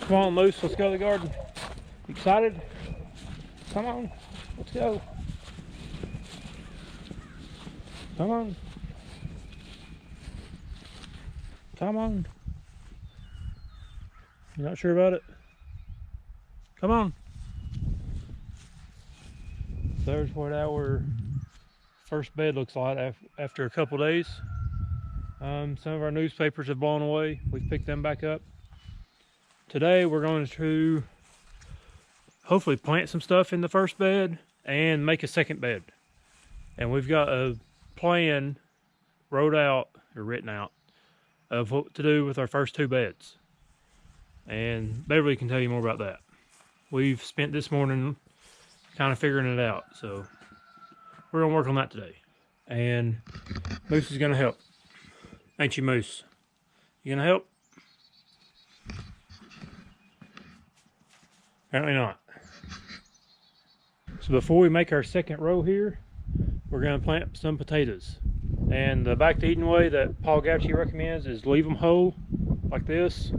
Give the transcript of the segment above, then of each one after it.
Come on, Moose, let's go to the garden. Excited? Come on, let's go. Come on. Come on. You not sure about it? Come on. There's what our first bed looks like after a couple days. Some of our newspapers have blown away. We've picked them back up. Today we're going to hopefully plant some stuff in the first bed and make a second bed. And we've got a plan written out of what to do with our first two beds. And Beverly can tell you more about that. We've spent this morning kind of figuring it out, so we're gonna work on that today. And Moose is gonna help. Ain't you, Moose? You gonna help? Apparently not. So before we make our second row here, we're gonna plant some potatoes. And the back to eating way that Paul Gauci recommends is leave them whole like this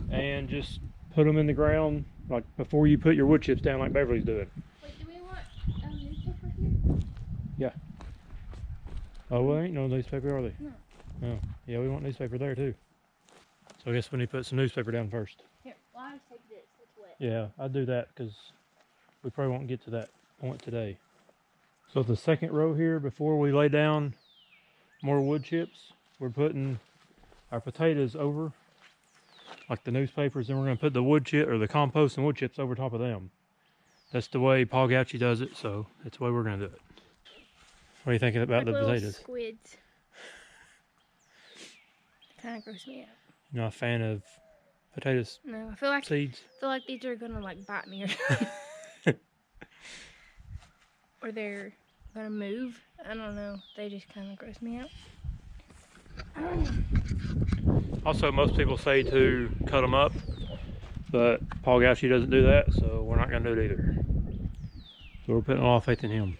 and just put them in the ground like before you put your wood chips down like Beverly's doing. Wait, do we want a newspaper here? Yeah. Oh, well, ain't no newspaper, are they? No. Oh, yeah, we want newspaper there too. So I guess we need to put some newspaper down first. Here, well, I'll just take this. It's wet. Yeah, I'd do that because we probably won't get to that point today. So the second row here, before we lay down more wood chips, we're putting our potatoes over like the newspapers, and we're going to put the wood chip or the compost and wood chips over top of them. That's the way Paul Gauci does it, so that's the way we're going to do it. What are you thinking about like the potatoes? Squids. Kind of gross me out. You're not a fan of potatoes? No, I feel like seeds. I feel like these are gonna like bite me or they're gonna move. I don't know. They just kind of gross me out. Also, most people say to cut them up, but Paul Gauci doesn't do that, so we're not going to do it either. So we're putting a lot of faith in him.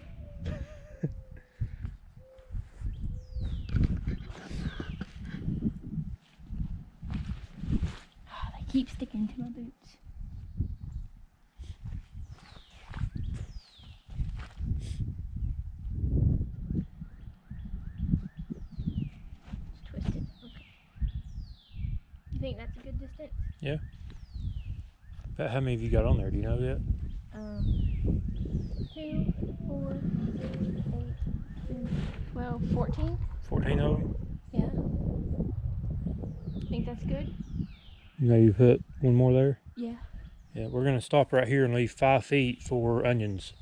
They keep sticking to my boots. It's twisted. Okay. You think that's a good distance? Yeah. About how many have you got on there? Do you know yet? 2, 4, 6, 8, 10, 12, 14. 14 of them? Yeah. Think that's good? You know you put one more there? Yeah. Yeah, we're going to stop right here and leave 5 feet for onions.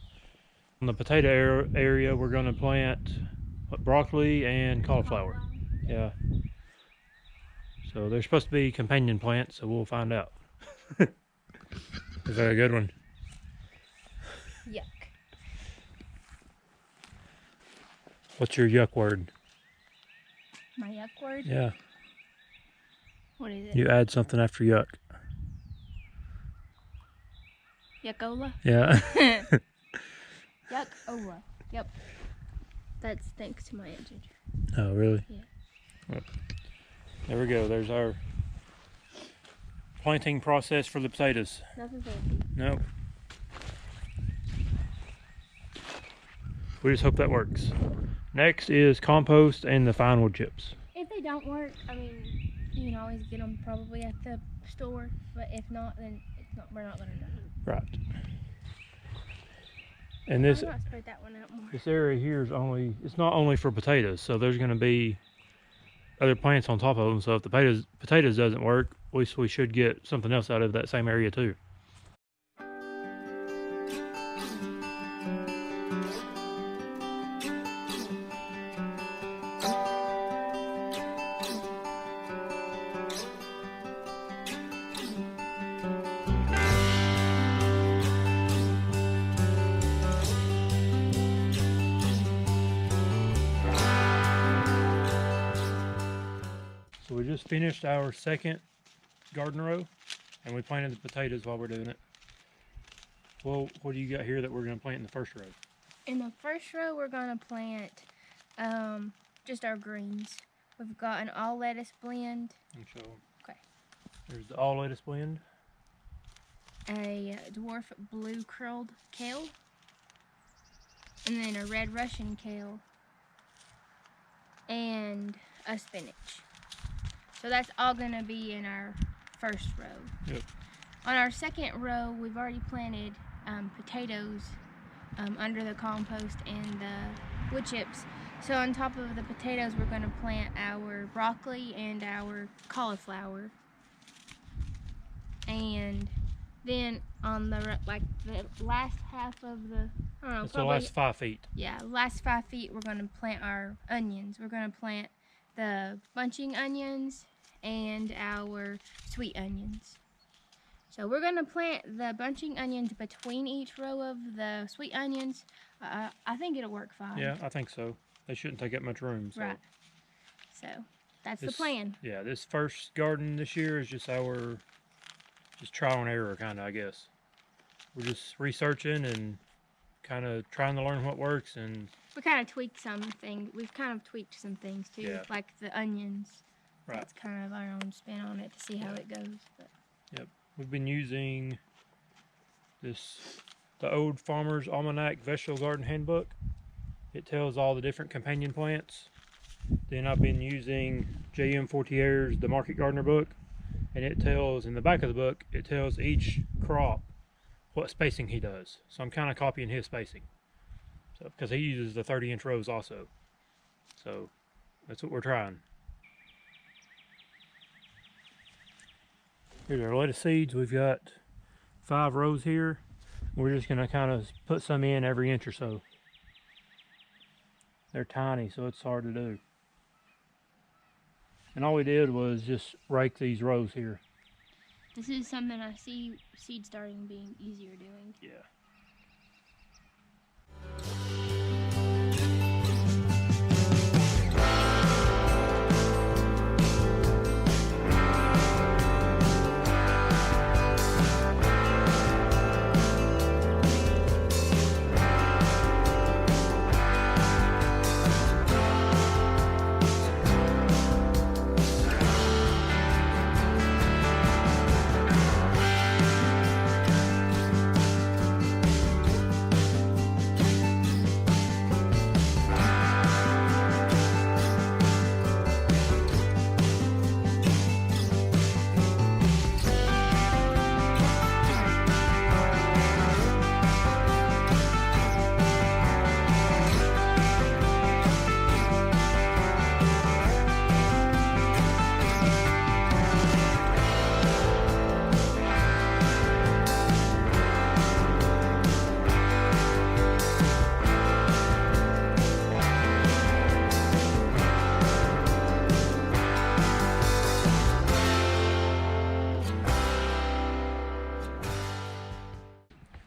On the potato area, we're going to plant broccoli and cauliflower. Yeah. So they're supposed to be companion plants, so we'll find out. Is that a good one? Yuck. What's your yuck word? My yuck word? Yeah. What is it? You add something after yuck. Yuckola? Yeah. Yuckola. Yep. That's thanks to my Aunt Ginger. Oh, really? Yeah. Well, there we go. There's our planting process for the potatoes. Nothing fancy. Nope. We just hope that works. Next is compost and the fine wood chips. If they don't work, I mean, you can always get them probably at the store. But if not, then we're not going to know. Right. And this I might spread that one out more. this area here is it's not only for potatoes, so there's going to be other plants on top of them. So if the potatoes doesn't work, at least we should get something else out of that same area too. So we just finished our second garden row, and we planted the potatoes while we're doing it. Well, what do you got here that we're going to plant in the first row? In the first row, we're going to plant just our greens. We've got an all lettuce blend. And so Okay. there's the all lettuce blend. a dwarf blue curled kale, and then a red Russian kale, and a spinach. So that's all gonna be in our first row. Yep. On our second row, we've already planted potatoes under the compost and the wood chips. So on top of the potatoes, we're gonna plant our broccoli and our cauliflower. And then on the last half of the, I don't know, It's the last 5 feet. Yeah, last 5 feet, we're gonna plant our onions. We're gonna plant the bunching onions and our sweet onions. So we're gonna plant the bunching onions between each row of the sweet onions. I think it'll work fine. Yeah, I think so. They shouldn't take up much room. So. Right. So that's the plan. Yeah, this first garden this year is just trial and error kind of, I guess. We're just researching and kind of trying to learn what works, and we kind of tweaked some things. We've kind of tweaked some things too, yeah. like the onions. Right. That's kind of our own spin on it to see how it goes. But. Yep. We've been using the Old Farmer's Almanac Vegetable Garden Handbook. It tells all the different companion plants. Then I've been using J.M. Fortier's The Market Gardener book, and it tells, in the back of the book, it tells each crop what spacing he does. So I'm kind of copying his spacing. So, because he uses the 30-inch rows also. So that's what we're trying. Here's our lettuce seeds. We've got 5 rows here. We're just gonna kind of put some in every inch or so. They're tiny, so it's hard to do. And all we did was just rake these rows here. This is something I see seed starting being easier doing. Yeah.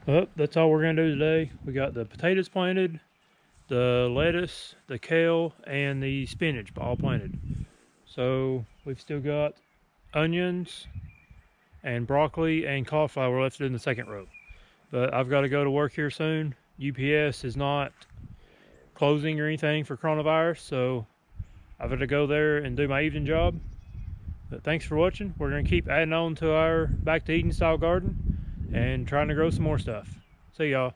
Well, that's all we're going to do today. We got the potatoes planted, the lettuce, the kale, and the spinach all planted. So we've still got onions and broccoli and cauliflower left in the second row. But I've got to go to work here soon. UPS is not closing or anything for coronavirus, so I've got to go there and do my evening job. But thanks for watching. We're going to keep adding on to our Back to Eden style garden and trying to grow some more stuff. See y'all.